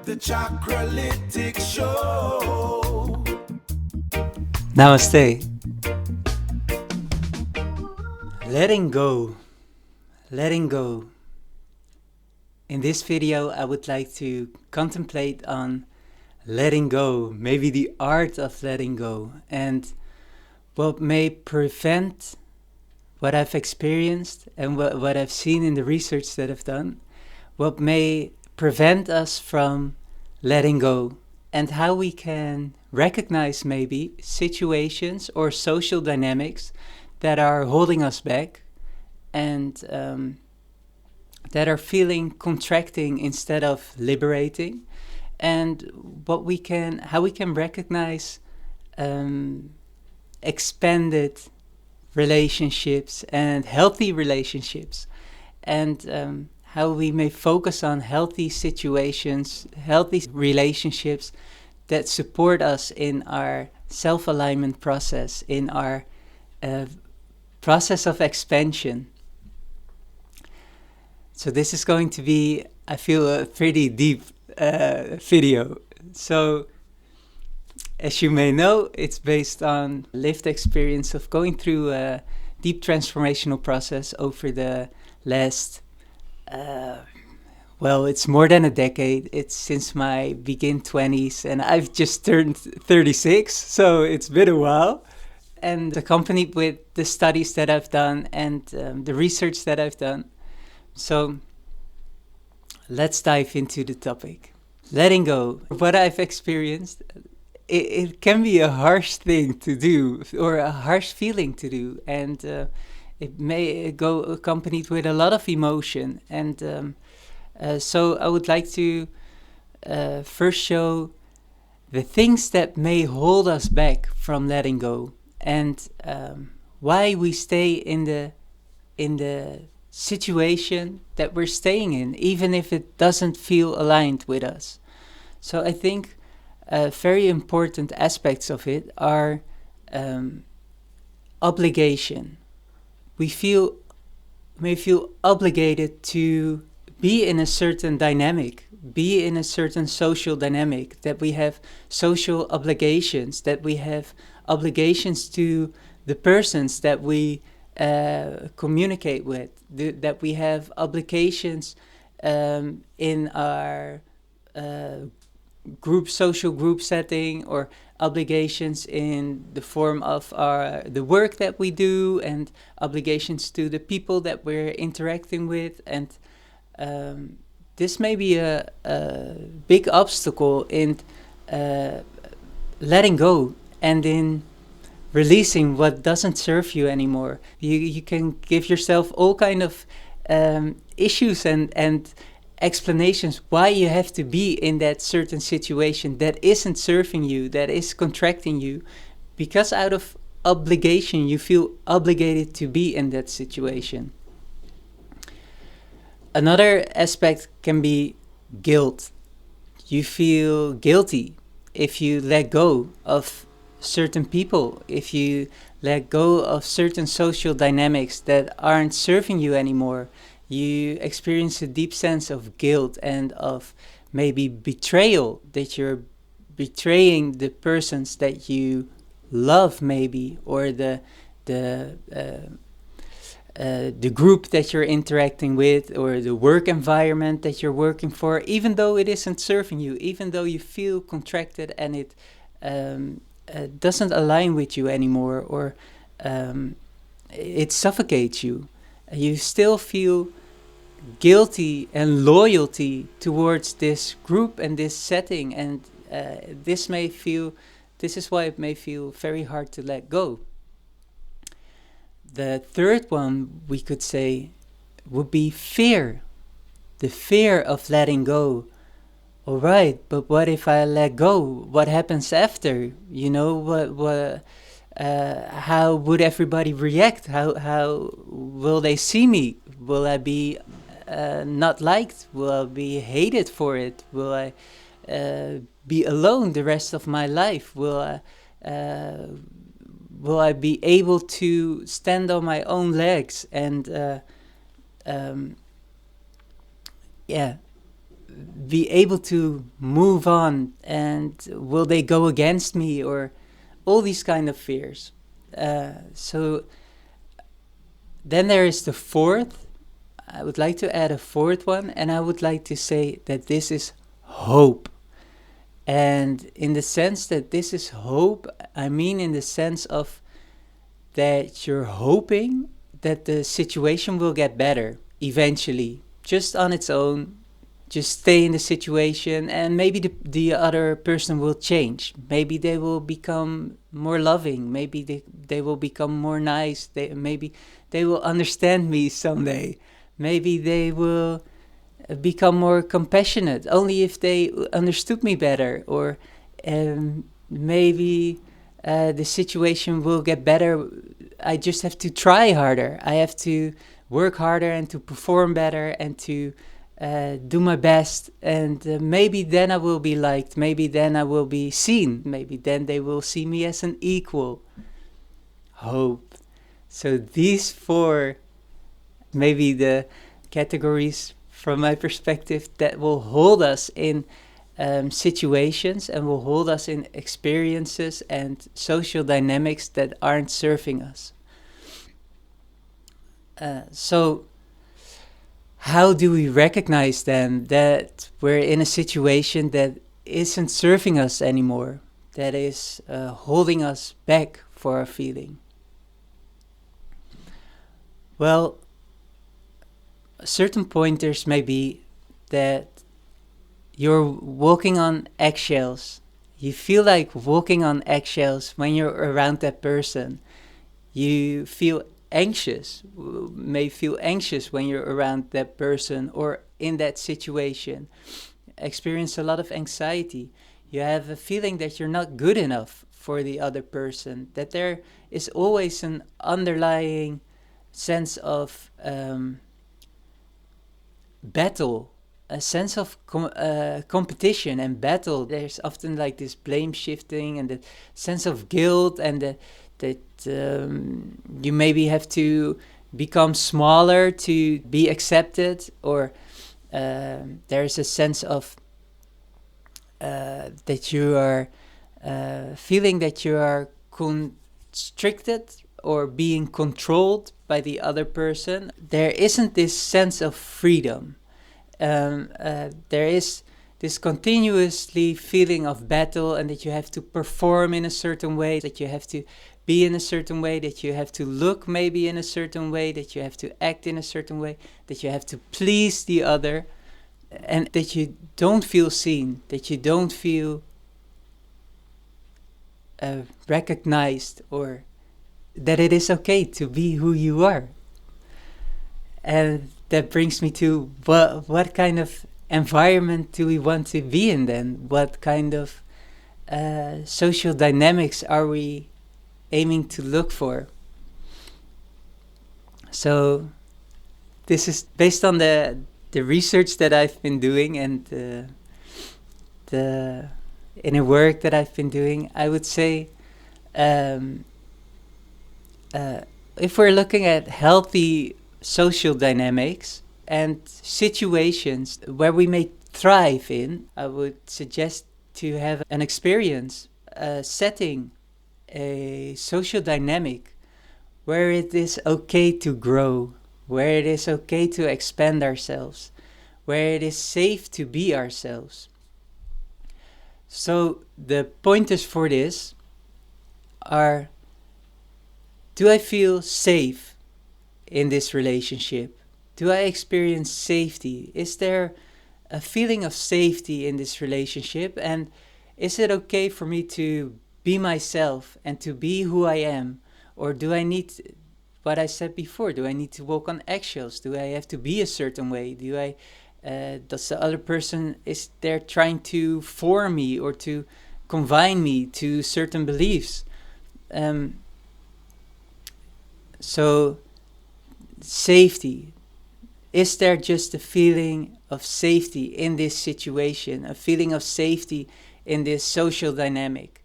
The Chakralytics Show. Namaste. Letting go. Letting go. In this video, I would like to contemplate on letting go, maybe the art of letting go, and what may prevent what I've experienced and what I've seen in the research that I've done, what may prevent us from letting go, and how we can recognize maybe situations or social dynamics that are holding us back and that are feeling contracting instead of liberating, and how we can recognize expanded relationships and healthy relationships, and how we may focus on healthy situations, healthy relationships that support us in our self-alignment process, in our process of expansion. So this is going to be, I feel, a pretty deep video. So as you may know, it's based on lived experience of going through a deep transformational process over the last, it's more than a decade. It's since my begin 20s, and I've just turned 36, so it's been a while. And accompanied with the studies that I've done and the research that I've done. So let's dive into the topic. Letting go. What I've experienced, it can be a harsh thing to do, or a harsh feeling to do, and it may go accompanied with a lot of emotion. And so I would like to first show the things that may hold us back from letting go, and why we stay in the situation that we're staying in, even if it doesn't feel aligned with us. So I think very important aspects of it are obligation. We may feel obligated to be in a certain dynamic, be in a certain social dynamic, that we have social obligations, that we have obligations to the persons that we communicate with, that we have obligations in our social group setting, or obligations in the form of the work that we do, and obligations to the people that we're interacting with. And this may be a big obstacle in letting go and in releasing what doesn't serve you anymore. You can give yourself all kind of issues and explanations why you have to be in that certain situation that isn't serving you, that is contracting you, because out of obligation you feel obligated to be in that situation. Another aspect can be guilt. You feel guilty if you let go of certain people, if you let go of certain social dynamics that aren't serving you anymore. You experience a deep sense of guilt and of maybe betrayal, that you're betraying the persons that you love, maybe, or the group that you're interacting with, or the work environment that you're working for, even though it isn't serving you, even though you feel contracted and it doesn't align with you anymore, or it suffocates you. You still feel guilty and loyalty towards this group and this setting, and this is why it may feel very hard to let go. The third one, we could say, would be fear. The fear of letting go. All right, but what if I let go? What happens after? You know, how would everybody react? How will they see me? Will I be not liked? Will I be hated for it? Will I be alone the rest of my life? Will I be able to stand on my own legs? And yeah, be able to move on, and will they go against me, or all these kind of fears. So then there is the fourth. I would like to add a fourth one, and I would like to say that this is hope. And in the sense that this is hope, I mean in the sense of that you're hoping that the situation will get better eventually, just on its own. Just stay in the situation, and maybe the other person will change. Maybe they will become more loving. Maybe they will become more nice. Maybe they will understand me someday. Maybe they will become more compassionate only if they understood me better. Or maybe the situation will get better. I just have to try harder. I have to work harder and to perform better and to do my best, and maybe then I will be liked, maybe then I will be seen, maybe then they will see me as an equal. Hope. So these four, maybe the categories from my perspective that will hold us in situations and will hold us in experiences and social dynamics that aren't serving us. So how do we recognize then that we're in a situation that isn't serving us anymore, that is holding us back for our feeling? Well, certain pointers may be that you're walking on eggshells. You feel like walking on eggshells when you're around that person. You feel anxious, may feel anxious when you're around that person or in that situation. Experience a lot of anxiety. You have a feeling that you're not good enough for the other person, that there is always an underlying sense of battle, a sense of competition and battle. There's often like this blame shifting and the sense of guilt, and that you maybe have to become smaller to be accepted, or there's a sense of that you are feeling that you are constricted or being controlled by the other person. There isn't this sense of freedom. There is this continuously feeling of battle, and that you have to perform in a certain way, that you have to be in a certain way, that you have to look maybe in a certain way, that you have to act in a certain way, that you have to please the other, and that you don't feel seen, that you don't feel recognized, or that it is okay to be who you are. And that brings me to what kind of environment do we want to be in then? What kind of social dynamics are we aiming to look for? So this is based on the research that I've been doing and the inner work that I've been doing. I would say if we're looking at healthy social dynamics and situations where we may thrive in, I would suggest to have an experience, a setting, a social dynamic where it is okay to grow, where it is okay to expand ourselves, where it is safe to be ourselves. So the pointers for this are: do I feel safe in this relationship? Do I experience safety? Is there a feeling of safety in this relationship? And is it okay for me to be myself and to be who I am? Or do I need, what I said before, do I need to walk on eggshells? Do I have to be a certain way? Does the other person, is there trying to form me or to confine me to certain beliefs? So safety. Is there just a feeling of safety in this situation, a feeling of safety in this social dynamic?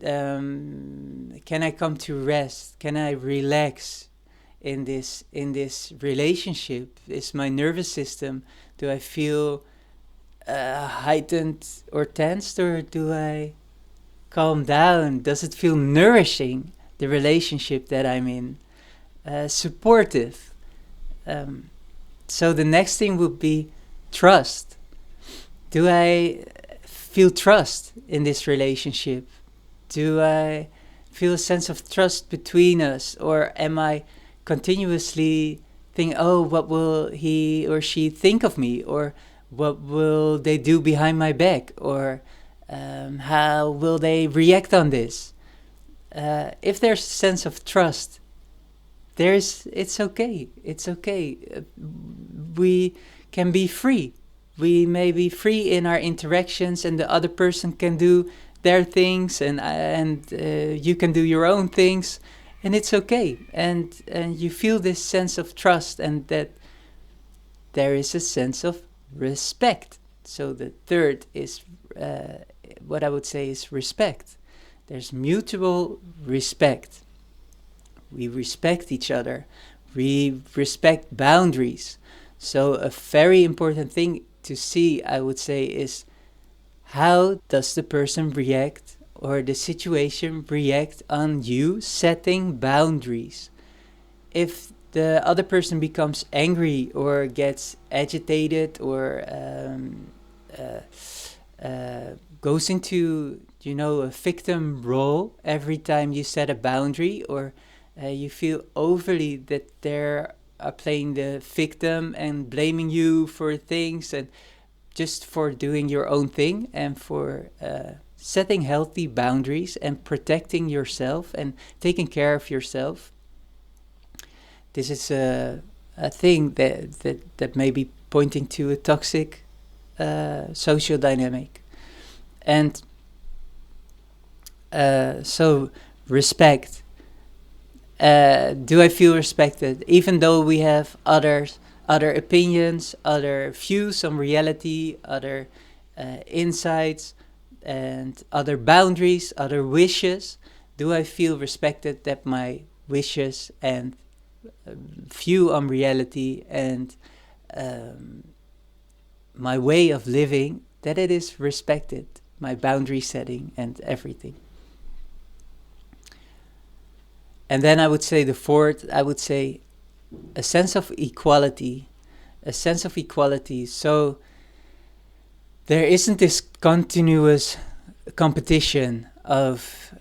Can I come to rest? Can I relax in this relationship? Is my nervous system, do I feel heightened or tensed, or do I calm down? Does it feel nourishing, the relationship that I'm in? Supportive? So the next thing would be trust. Do I feel trust in this relationship? Do I feel a sense of trust between us? Or am I continuously thinking, oh, what will he or she think of me? Or what will they do behind my back? Or how will they react on this? If there's a sense of trust, it's okay. It's okay. We can be free. We may be free in our interactions, and the other person can do their things, and you can do your own things, and it's okay. And you feel this sense of trust, and that there is a sense of respect. So the third is what I would say is respect. There's mutual respect. We respect each other. We respect boundaries. So a very important thing to see, I would say, is how does the person react, or the situation react, on you setting boundaries? If the other person becomes angry or gets agitated, or goes into, a victim role every time you set a boundary, or you feel overly that they're playing the victim and blaming you for things, and just for doing your own thing, and for setting healthy boundaries and protecting yourself and taking care of yourself. This is a thing that may be pointing to a toxic social dynamic. And so respect. Do I feel respected, even though we have other opinions, other views on reality, other insights, and other boundaries, other wishes? Do I feel respected, that my wishes and view on reality and my way of living, that it is respected, my boundary setting and everything? And then I would say the fourth, I would say a sense of equality. A sense of equality. So there isn't this continuous competition of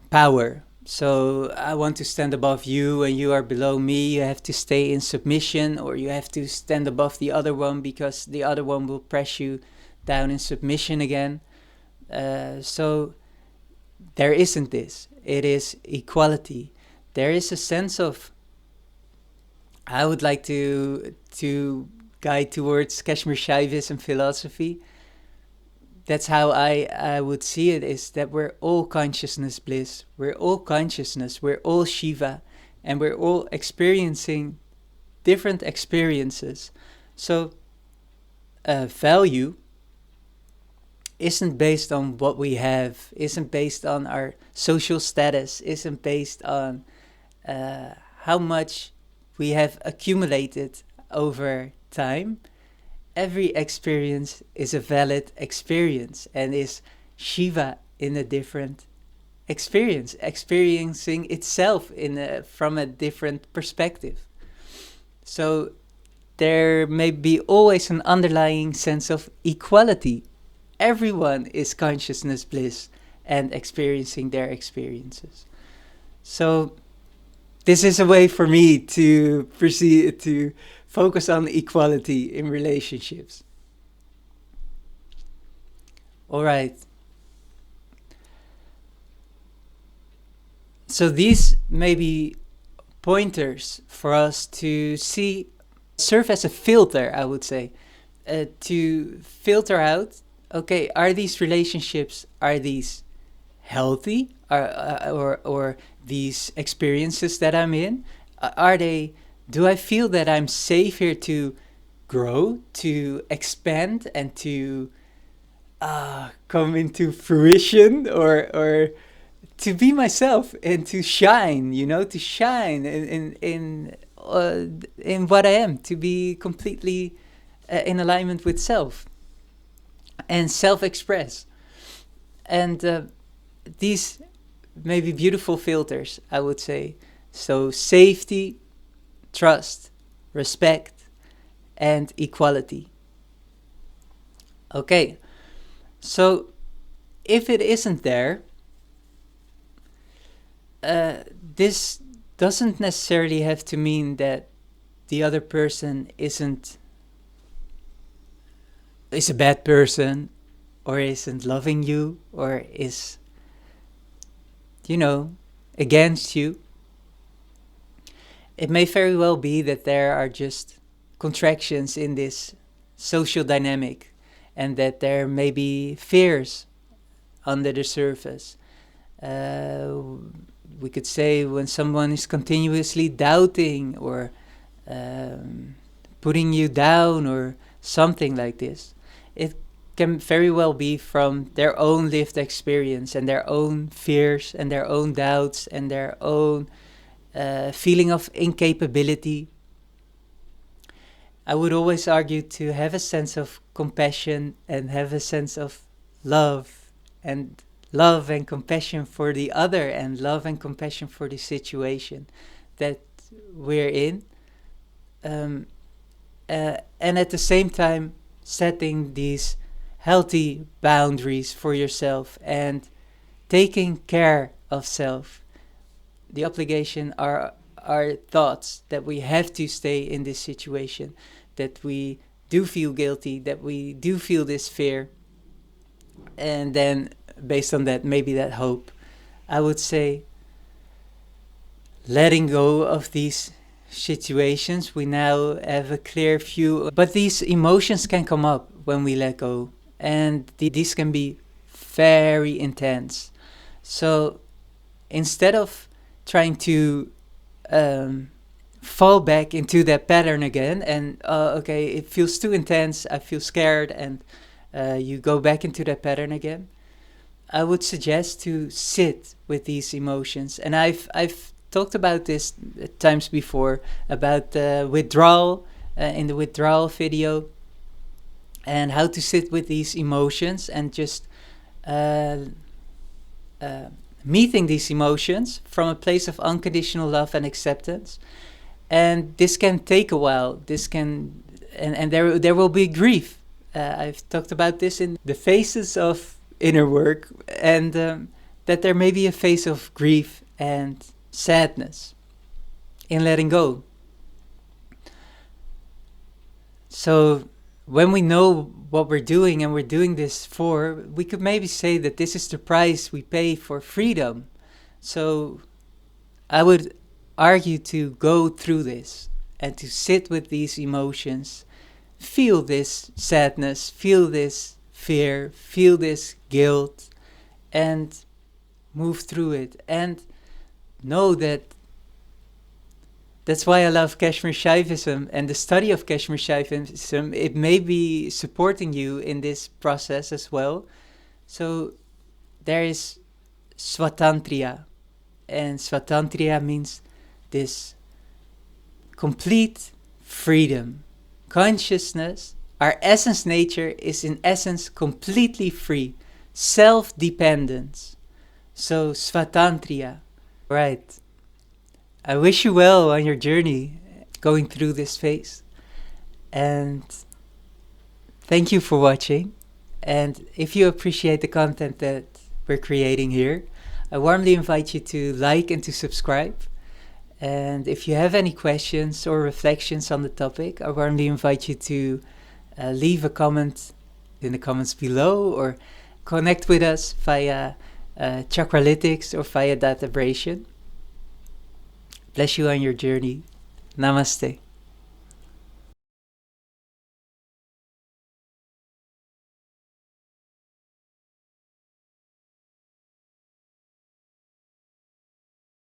power. So I want to stand above you and you are below me. You have to stay in submission, or you have to stand above the other one because the other one will press you down in submission again. So there isn't this. It is equality. There is a sense of, I would like to guide towards Kashmir Shaivism philosophy. That's how I would see it, is that we're all consciousness bliss. We're all consciousness. We're all Shiva. And we're all experiencing different experiences. So value isn't based on what we have, isn't based on our social status, isn't based on how much we have accumulated over time. Every experience is a valid experience and is Shiva in a different experience, experiencing itself from a different perspective. So there may be always an underlying sense of equality. Everyone is consciousness bliss and experiencing their experiences. So this is a way for me to proceed to focus on equality in relationships. All right. So these may be pointers for us to see, serve as a filter, I would say, to filter out, okay, are these relationships, are these healthy, or these experiences that I'm in, are they, do I feel that I'm safe here to grow, to expand, and to come into fruition, or to be myself and to shine, to shine in what I am, to be completely in alignment with self and self-express. And these may be beautiful filters, I would say. So safety, trust, respect, and equality. Okay, so if it isn't there, this doesn't necessarily have to mean that the other person is a bad person, or isn't loving you, or is, against you. It may very well be that there are just contractions in this social dynamic, and that there may be fears under the surface. We could say when someone is continuously doubting or putting you down or something like this, it can very well be from their own lived experience and their own fears and their own doubts and their own feeling of incapability. I would always argue to have a sense of compassion and have a sense of love and compassion for the other, and love and compassion for the situation that we're in. And at the same time, setting these healthy boundaries for yourself and taking care of self. The obligation are our thoughts that we have to stay in this situation, that we do feel guilty, that we do feel this fear, and then based on that, maybe that hope. I would say letting go of these situations, we now have a clear view, but these emotions can come up when we let go, and these can be very intense. So instead of trying to fall back into that pattern again, and okay, it feels too intense, I feel scared, and you go back into that pattern again, I would suggest to sit with these emotions. And I've talked about this times before, about the withdrawal in the withdrawal video, and how to sit with these emotions and just meeting these emotions from a place of unconditional love and acceptance. And this can take a while. This can, and there will be grief. I've talked about this in the phases of inner work, and that there may be a phase of grief and sadness in letting go. So when we know what we're doing and we're doing this for, we could maybe say that this is the price we pay for freedom. So I would argue to go through this and to sit with these emotions, feel this sadness, feel this fear, feel this guilt, and move through it. And know that that's why I love Kashmir Shaivism and the study of Kashmir Shaivism. It may be supporting you in this process as well. So there is svatantrya, and svatantrya means this complete freedom. Consciousness, our essence nature, is in essence completely free, self-dependence. So svatantrya, right? I wish you well on your journey going through this phase, and thank you for watching. And if you appreciate the content that we're creating here, I warmly invite you to like and to subscribe. And if you have any questions or reflections on the topic, I warmly invite you to leave a comment in the comments below, or connect with us via Chakralytics or via Databration. Bless you on your journey. Namaste.